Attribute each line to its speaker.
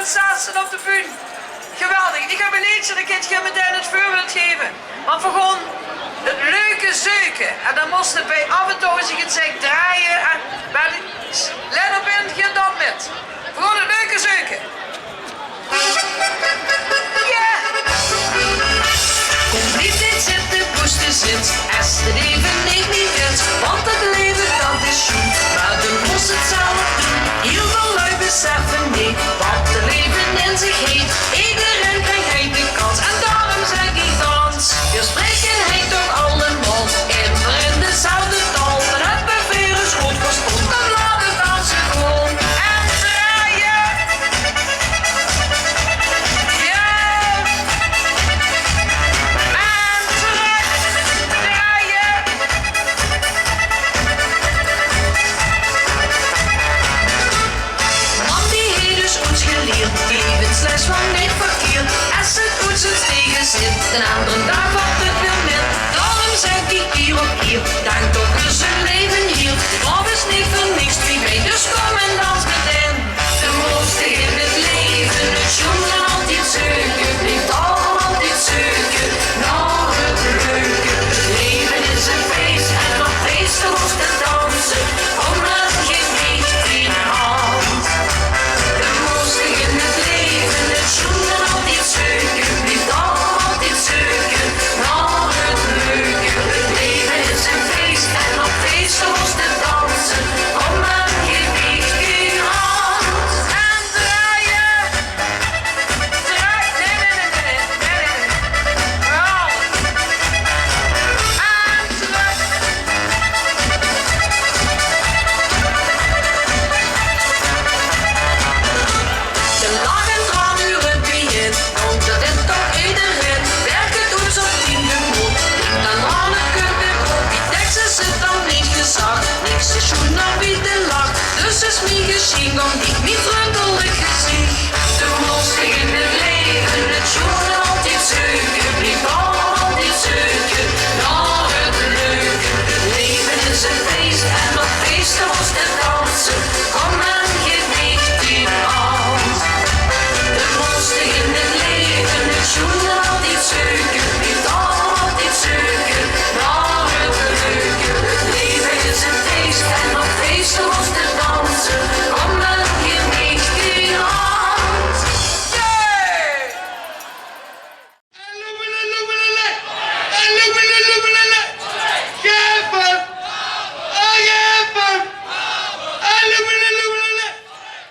Speaker 1: dan staat ze op de bühne. Geweldig. Ik heb een liedje dat ik je meteen het voorbeeld geven. Maar voor gewoon het leuke zeuken. En dan moest het bij af en toe als ik het zeg draaien. En let op in, geen dan met. Voor gewoon het leuke zeuken. Ja!
Speaker 2: Kom niet dit zit de boeste zit. Als het even niet wint. Want het leven dat is zoet. Maar de moest het zelf doen. Heel veel lui beseffen niet. Wat het leven in zich heeft. Iedereen krijgt hij de kans. En daarom zeg ik dans. We spreken hij toch allemaal. Immer in dezelfde taal. En het beveer is goed verstond. Dan laat het dansen gewoon.
Speaker 1: En draaien! Ja! En terug! Draaien!
Speaker 2: Man die heeft dus ons geleerd. Levensles van niet verkeerd. Als het goed zijn tegen zit. De andere dag wordt het weer met. Daarom zeg ik hier op hier. Dank toch eens een leven hier. Of is niet voor niks wie weet. Dus kom